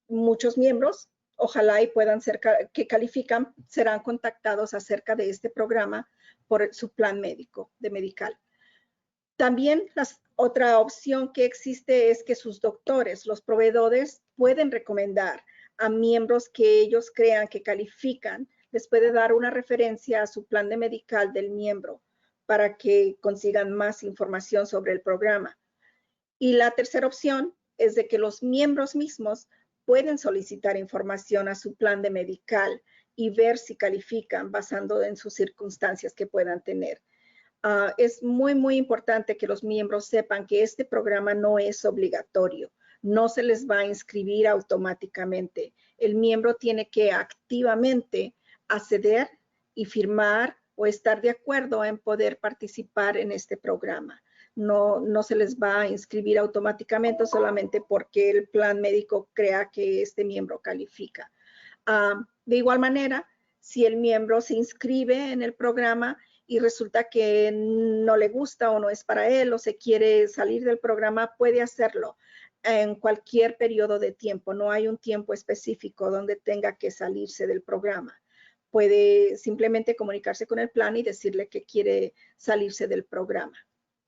Muchos miembros, ojalá y puedan ser, que califican, serán contactados acerca de este programa por su plan médico de Medi-Cal. También otra opción que existe es que sus doctores, los proveedores, pueden recomendar a miembros que ellos crean que califican, les puede dar una referencia a su plan de Medi-Cal del miembro para que consigan más información sobre el programa. Y la tercera opción es de que los miembros mismos pueden solicitar información a su plan de Medi-Cal y ver si califican basando en sus circunstancias que puedan tener. Es muy, muy importante que los miembros sepan que este programa no es obligatorio. No se les va a inscribir automáticamente. El miembro tiene que activamente acceder y firmar o estar de acuerdo en poder participar en este programa. No se les va a inscribir automáticamente solamente porque el plan médico crea que este miembro califica. De igual manera, si el miembro se inscribe en el programa y resulta que no le gusta o no es para él o se quiere salir del programa, puede hacerlo en cualquier periodo de tiempo. No hay un tiempo específico donde tenga que salirse del programa. Puede simplemente comunicarse con el plan y decirle que quiere salirse del programa.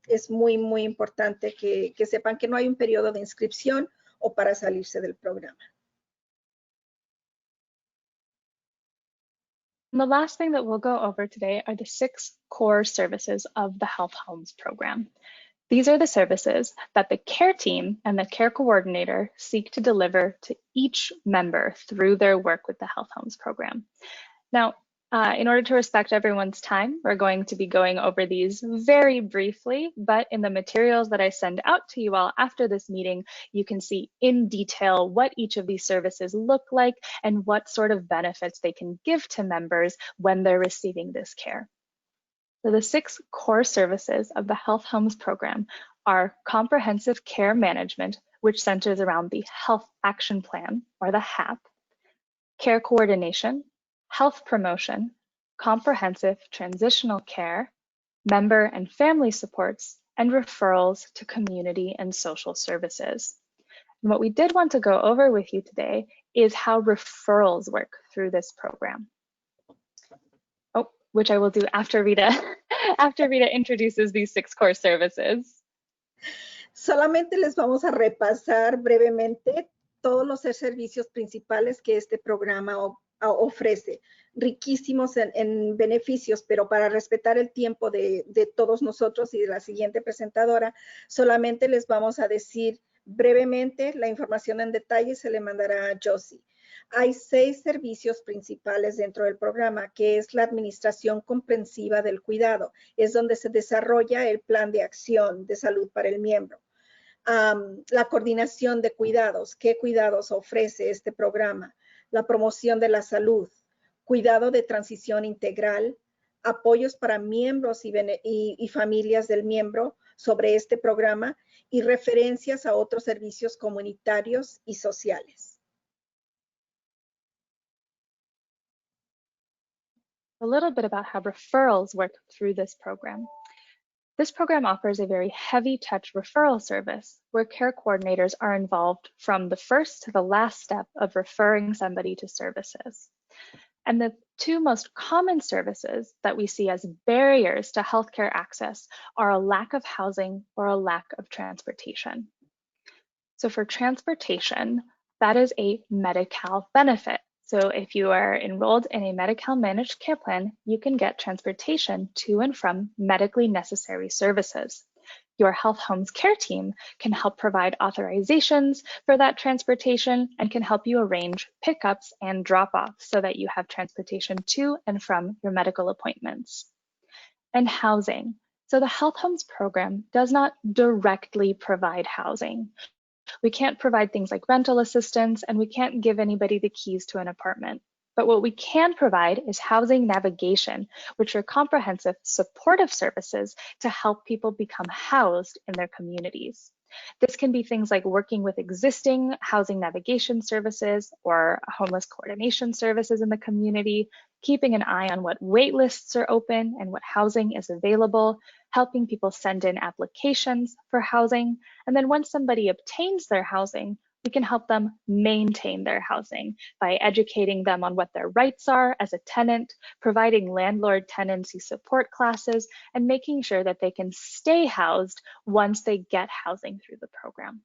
Es muy, muy importante que sepan que no hay un periodo de inscripción o para salirse del programa. And the last thing that we'll go over today are the 6 core services of the Health Homes program. These are the services that the care team and the care coordinator seek to deliver to each member through their work with the Health Homes program. Now, In order to respect everyone's time, we're going to be going over these very briefly, but in the materials that I send out to you all after this meeting, you can see in detail what each of these services look like and what sort of benefits they can give to members when they're receiving this care. So the 6 core services of the Health Homes program are comprehensive care management, which centers around the Health Action Plan, or the HAP, care coordination, health promotion, comprehensive transitional care, member and family supports, and referrals to community and social services. And what we did want to go over with you today is how referrals work through this program. Oh, which I will do after Rita, after Rita introduces these 6 core services. Solamente les vamos a repasar brevemente todos los servicios principales que este programa ofrece, riquísimos en beneficios, pero para respetar el tiempo de todos nosotros y de la siguiente presentadora, solamente les vamos a decir brevemente la información en detalle, se le mandará a Josie. Hay 6 servicios principales dentro del programa, que es la administración comprensiva del cuidado. Es donde se desarrolla el plan de acción de salud para el miembro. La coordinación de cuidados. ¿Qué cuidados ofrece este programa? La promoción de la salud, cuidado de transición integral, apoyos para miembros y familias del miembro sobre este programa y referencias a otros servicios comunitarios y sociales. A little bit about how referrals work through this program. This program offers a very heavy touch referral service where care coordinators are involved from the first to the last step of referring somebody to services. And the 2 most common services that we see as barriers to healthcare access are a lack of housing or a lack of transportation. So for transportation, that is a Medi-Cal benefit. So if you are enrolled in a Medi-Cal managed care plan, you can get transportation to and from medically necessary services. Your Health Homes care team can help provide authorizations for that transportation and can help you arrange pickups and drop-offs so that you have transportation to and from your medical appointments. And housing. So the Health Homes program does not directly provide housing. We can't provide things like rental assistance, and we can't give anybody the keys to an apartment. But what we can provide is housing navigation, which are comprehensive supportive services to help people become housed in their communities. This can be things like working with existing housing navigation services or homeless coordination services in the community, keeping an eye on what wait lists are open and what housing is available, helping people send in applications for housing. And then once somebody obtains their housing, we can help them maintain their housing by educating them on what their rights are as a tenant, providing landlord tenancy support classes, and making sure that they can stay housed once they get housing through the program.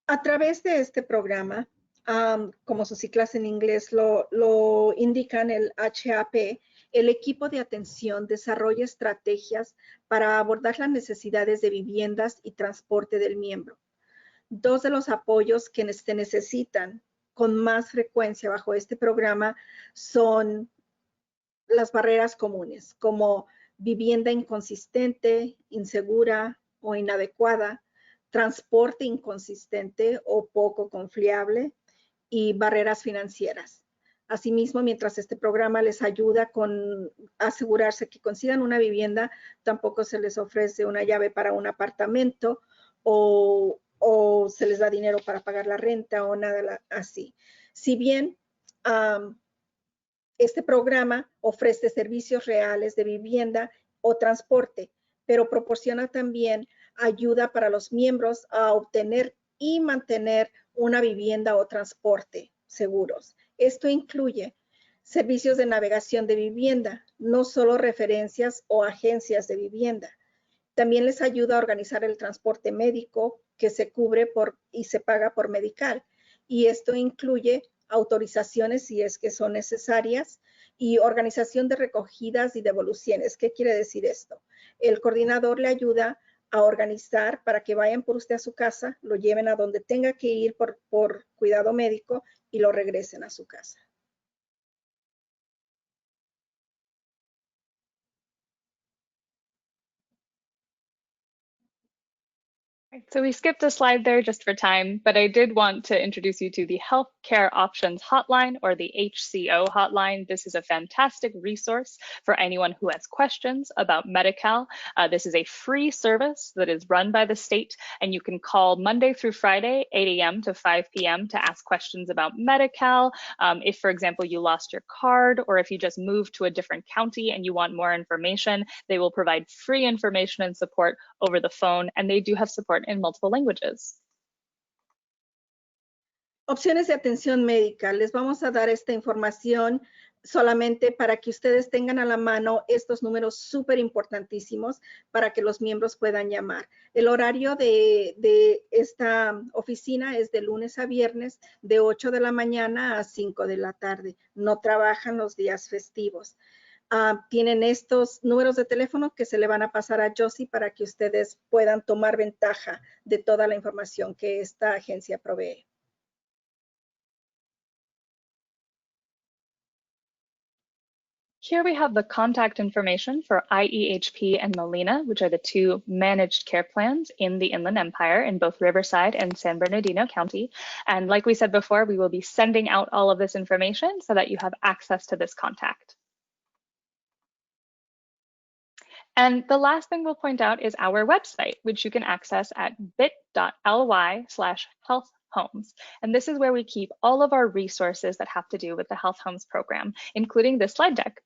A través de este programa, como sus siglas en inglés lo indican, el HAP, el equipo de atención desarrolla estrategias para abordar las necesidades de viviendas y transporte del miembro. 2 de los apoyos que se necesitan con más frecuencia bajo este programa son las barreras comunes, como vivienda inconsistente, insegura o inadecuada, transporte inconsistente o poco confiable y barreras financieras. Asimismo, mientras este programa les ayuda con asegurarse que consigan una vivienda, tampoco se les ofrece una llave para un apartamento o se les da dinero para pagar la renta o nada así. Si bien este programa ofrece servicios reales de vivienda o transporte, pero proporciona también ayuda para los miembros a obtener y mantener una vivienda o transporte seguros. Esto incluye servicios de navegación de vivienda, no solo referencias o agencias de vivienda. También les ayuda a organizar el transporte médico que se cubre y se paga por Medi-Cal. Y esto incluye autorizaciones si es que son necesarias y organización de recogidas y devoluciones. ¿Qué quiere decir esto? El coordinador le ayuda a organizar para que vayan por usted a su casa, lo lleven a donde tenga que ir por cuidado médico y lo regresen a su casa. So we skipped a slide there just for time, but I did want to introduce you to the Healthcare Options Hotline, or the HCO hotline. This is a fantastic resource for anyone who has questions about Medi-Cal. This is a free service that is run by the state, and you can call Monday through Friday, 8 a.m. to 5 p.m. to ask questions about Medi-Cal. If, for example, you lost your card, or if you just moved to a different county and you want more information, they will provide free information and support over the phone, and they do have support in multiple languages. Opciones de atención médica. Les vamos a dar esta información solamente para que ustedes tengan a la mano estos números súper importantísimos para que los miembros puedan llamar. El horario de esta oficina es de lunes a viernes de 8 de la mañana a 5 de la tarde. No trabajan los días festivos. Tienen estos números de teléfono que se le van a pasar a Josie para que ustedes puedan tomar ventaja de toda la información que esta agencia provee. Here we have the contact information for IEHP and Molina, which are the two managed care plans in the Inland Empire in both Riverside and San Bernardino County. And like we said before, we will be sending out all of this information so that you have access to this contact. And the last thing we'll point out is our website, which you can access at bit.ly/healthhomes. And this is where we keep all of our resources that have to do with the Health Homes program, including this slide deck.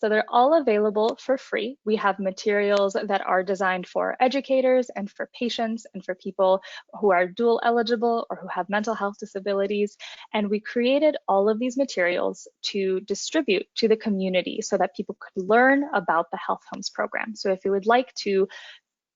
So they're all available for free. We have materials that are designed for educators and for patients and for people who are dual eligible or who have mental health disabilities. And we created all of these materials to distribute to the community so that people could learn about the Health Homes program. So if you would like to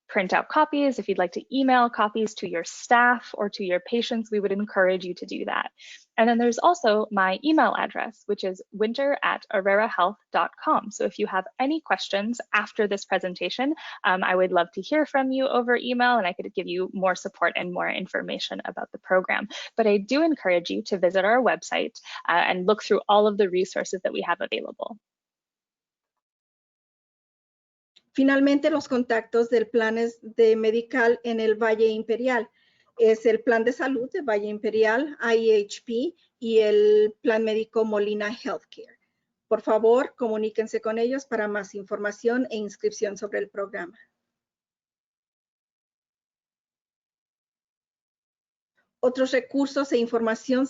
print out copies, if you'd like to email copies to your staff or to your patients, we would encourage you to do that. And then there's also my email address, which is winter@arrerahealth.com. So if you have any questions after this presentation, I would love to hear from you over email, and I could give you more support and more information about the program. But I do encourage you to visit our website and look through all of the resources that we have available. Finalmente, los contactos del plan de Medi-Cal en el Valle Imperial. Es el plan de salud de Valle Imperial, IEHP, y el plan médico Molina Healthcare. Por favor, comuníquense con ellos para más información e inscripción sobre el programa. Otros recursos e información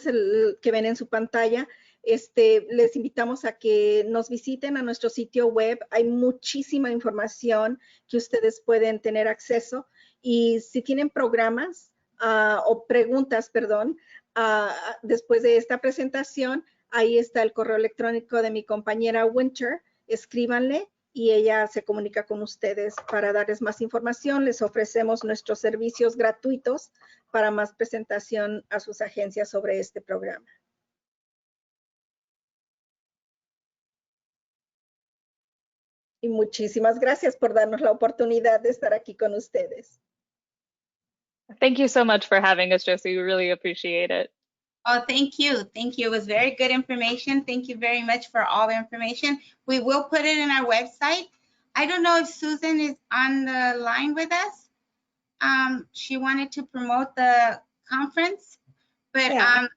que ven en su pantalla, les invitamos a que nos visiten a nuestro sitio web. Hay muchísima información que ustedes pueden tener acceso. Y si tienen programas o preguntas, perdón, después de esta presentación, ahí está el correo electrónico de mi compañera Winter. Escríbanle y ella se comunica con ustedes para darles más información. Les ofrecemos nuestros servicios gratuitos para más presentación a sus agencias sobre este programa. Y muchísimas gracias por darnos la oportunidad de estar aquí con ustedes. Thank you so much for having us, Josie. We really appreciate it. Oh, thank you. Thank you. It was very good information. Thank you very much for all the information. We will put it in our website. I don't know if Susan is on the line with us. She wanted to promote the conference, but Yeah.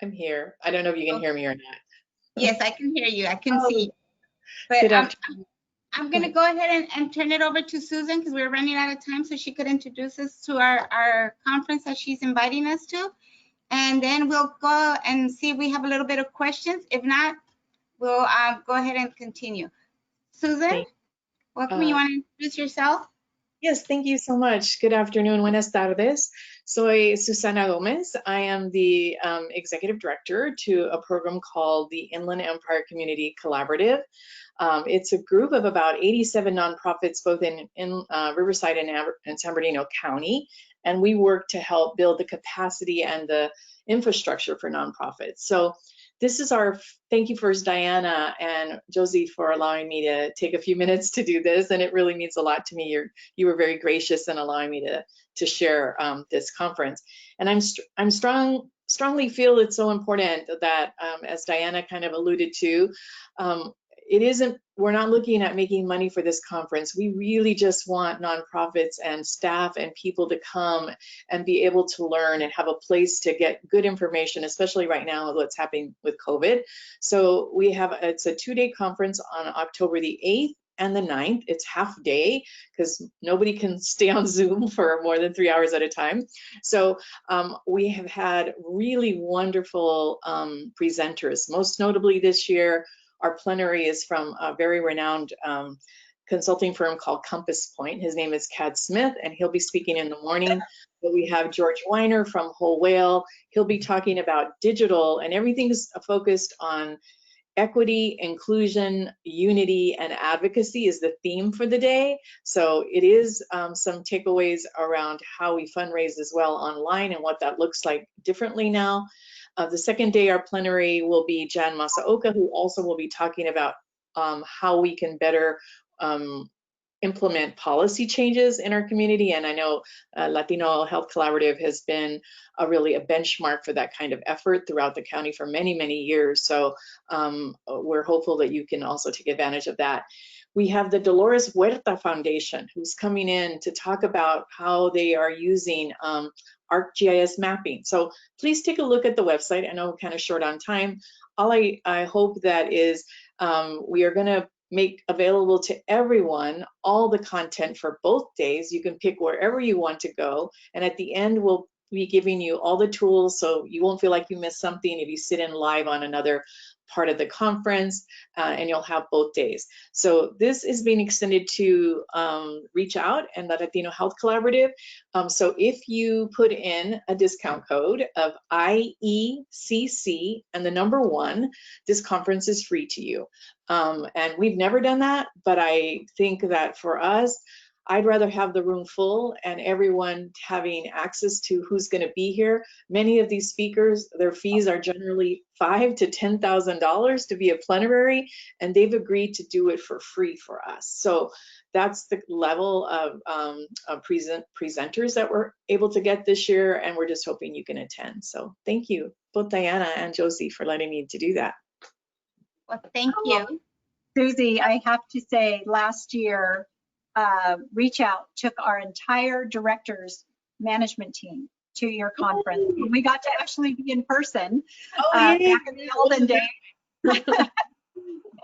I'm here. I don't know if you can hear me or not. Yes, I can hear you. I can see you. But Good afternoon. I'm going to go ahead and turn it over to Susan because we're running out of time, so she could introduce us to our conference that she's inviting us to. And then we'll go and see if we have a little bit of questions. If not, we'll go ahead and continue. Susan, welcome. You want to introduce yourself? Yes, thank you so much. Good afternoon. Buenas tardes. Soy Susana Gomez. I am the executive director to a program called the Inland Empire Community Collaborative. It's a group of about 87 nonprofits, both in Riverside and San Bernardino County. And we work to help build the capacity and the infrastructure for nonprofits. So this is thank you first, Diana and Josie, for allowing me to take a few minutes to do this. And it really means a lot to me. You were very gracious in allowing me to share this conference. And I'm strongly feel it's so important that, as Diana kind of alluded to, we're not looking at making money for this conference. We really just want nonprofits and staff and people to come and be able to learn and have a place to get good information, especially right now with what's happening with COVID. So it's a 2-day conference on October the 8th and the 9th. It's half day because nobody can stay on Zoom for more than 3 hours at a time. So we have had really wonderful presenters. Most notably this year, our plenary is from a very renowned consulting firm called Compass Point. His name is Cad Smith, and he'll be speaking in the morning. But we have George Weiner from Whole Whale. He'll be talking about digital, and everything's focused on equity, inclusion, unity, and advocacy is the theme for the day. So it is some takeaways around how we fundraise as well online and what that looks like differently now. The second day, our plenary will be Jan Masaoka, who also will be talking about how we can better implement policy changes in our community. And I know Latino Health Collaborative has been really a benchmark for that kind of effort throughout the county for many, many years. So we're hopeful that you can also take advantage of that. We have the Dolores Huerta Foundation, who's coming in to talk about how they are using ArcGIS mapping. So please take a look at the website. I know we're kind of short on time. All I hope that is we are going to make available to everyone all the content for both days. You can pick wherever you want to go. And at the end, we'll be giving you all the tools so you won't feel like you missed something if you sit in live on another part of the conference, and you'll have both days. So this is being extended to Reach Out and the Latino Health Collaborative. So if you put in a discount code of IECC and the number 1, this conference is free to you. And we've never done that, but I think that for us, I'd rather have the room full and everyone having access to who's going to be here. Many of these speakers, their fees are generally $5,000 to $10,000 to be a plenary, and they've agreed to do it for free for us. So that's the level of presenters that we're able to get this year, and we're just hoping you can attend. So thank you, both Diana and Josie, for letting me to do that. Well, thank you. Susie, I have to say, last year, Reach Out took our entire directors management team to your conference. We got to actually be in person back in the olden days.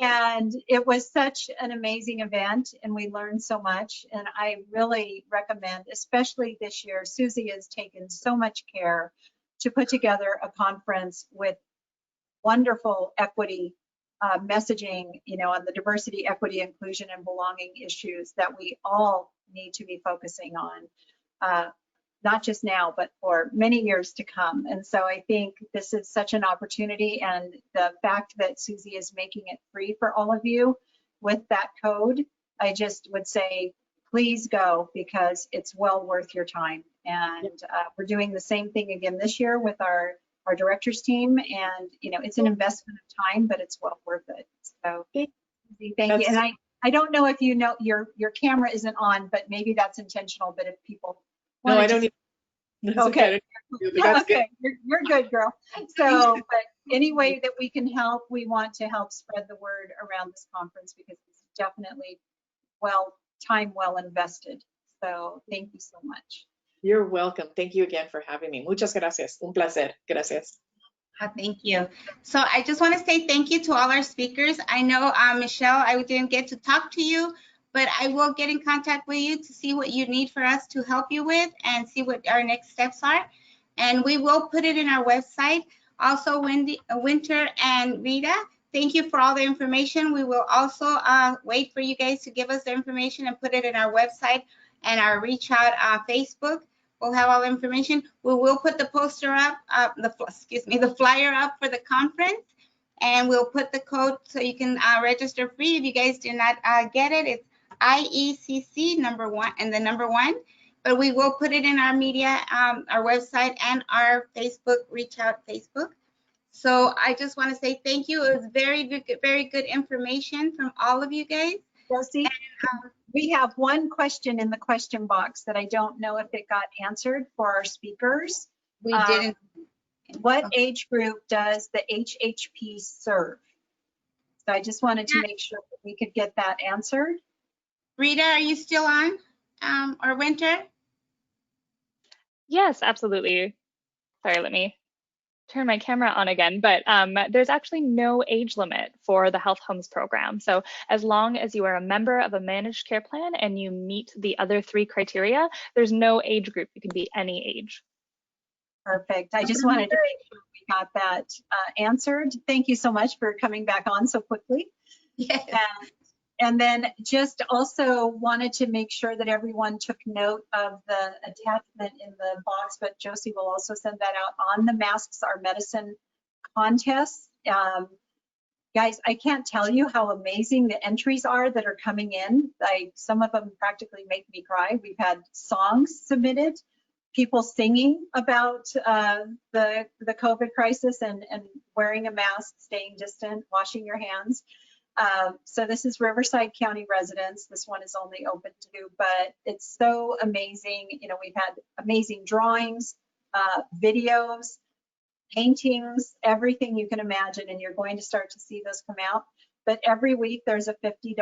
And it was such an amazing event, and we learned so much. And I really recommend, especially this year, Susie has taken so much care to put together a conference with wonderful equity messaging, on the diversity, equity, inclusion, and belonging issues that we all need to be focusing on, not just now, but for many years to come. And so I think this is such an opportunity, and the fact that Susie is making it free for all of you with that code, I just would say, please go, because it's well worth your time. And we're doing the same thing again this year with our directors team, and it's an investment of time, but it's well worth it. So thank you. And I don't know if your camera isn't on, but maybe that's intentional. But if people no, I don't need. Okay. That's okay, you're good, girl. So, but any way that we can help, we want to help spread the word around this conference, because it's definitely time well invested. So thank you so much. You're welcome. Thank you again for having me. Muchas gracias. Un placer. Gracias. Thank you. So I just want to say thank you to all our speakers. I know, Michelle, I didn't get to talk to you, but I will get in contact with you to see what you need for us to help you with and see what our next steps are. And we will put it in our website. Also, Winter and Rita, thank you for all the information. We will also wait for you guys to give us the information and put it in our website and our Reach Out Facebook. We'll have all the information. We will put the poster up, the flyer up for the conference, and we'll put the code so you can register free. If you guys do not get it, it's IECC number 1 and the number 1. But we will put it in our media, our website, and our Facebook, Reach Out Facebook. So I just want to say thank you. It was very good information from all of you guys. Josie, we have one question in the question box that I don't know if it got answered for our speakers. We didn't. What age group does the HHP serve? So I just wanted to make sure that we could get that answered. Rita, are you still on? Or Winter? Yes, absolutely. Sorry, let me turn my camera on again, but there's actually no age limit for the Health Homes program. So as long as you are a member of a managed care plan and you meet the other 3 criteria, there's no age group. You can be any age. Perfect. I just wanted to make sure we got that answered. Thank you so much for coming back on so quickly. Yes. And then just also wanted to make sure that everyone took note of the attachment in the box, but Josie will also send that out on the Masks Are Medicine contest. Guys, I can't tell you how amazing the entries are that are coming in. Like, some of them practically make me cry. We've had songs submitted, people singing about the COVID crisis and wearing a mask, staying distant, washing your hands. So this is Riverside County residents. This one is only open to, but it's so amazing. You know, we've had amazing drawings, videos, paintings, everything you can imagine, and you're going to start to see those come out. But every week there's a $50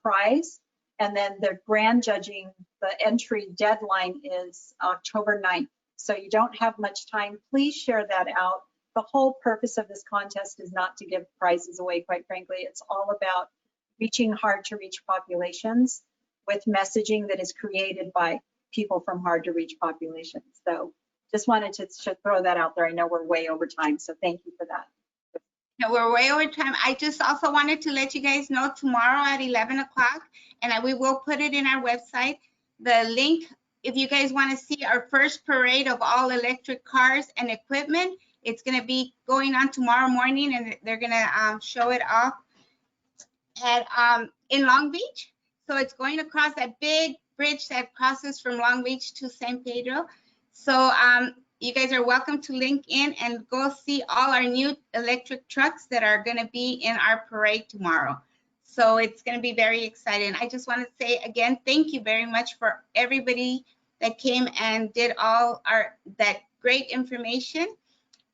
prize, and then the grand judging, the entry deadline is October 9th. So you don't have much time. Please share that out. The whole purpose of this contest is not to give prizes away, quite frankly. It's all about reaching hard to reach populations with messaging that is created by people from hard to reach populations. So just wanted to throw that out there. I know we're way over time, so thank you for that. No, we're way over time. I just also wanted to let you guys know tomorrow at 11 o'clock, and we will put it in our website, the link. If you guys want to see our first parade of all electric cars and equipment, it's going to be going on tomorrow morning, and they're going to show it off at in Long Beach. So it's going across that big bridge that crosses from Long Beach to San Pedro. So you guys are welcome to link in and go see all our new electric trucks that are going to be in our parade tomorrow. So it's going to be very exciting. I just want to say again, thank you very much for everybody that came and did all that great information.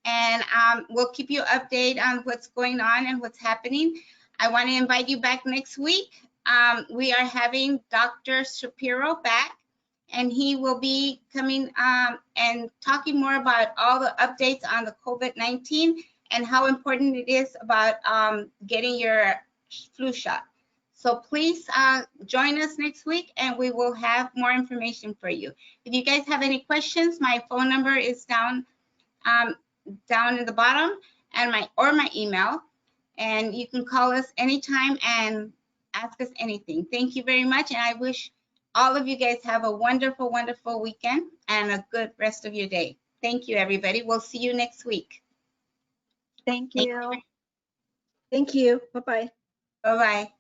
And we'll keep you updated on what's going on and what's happening. I want to invite you back next week. We are having Dr. Shapiro back, and he will be coming and talking more about all the updates on the COVID-19 and how important it is about getting your flu shot. So please join us next week, and we will have more information for you. If you guys have any questions, my phone number is down in the bottom, and my email, and you can call us anytime and ask us anything. Thank you very much, and I wish all of you guys have a wonderful, wonderful weekend and a good rest of your day. Thank you, everybody. We'll see you next week. Thank you. Thank you. Bye-bye. Bye-bye.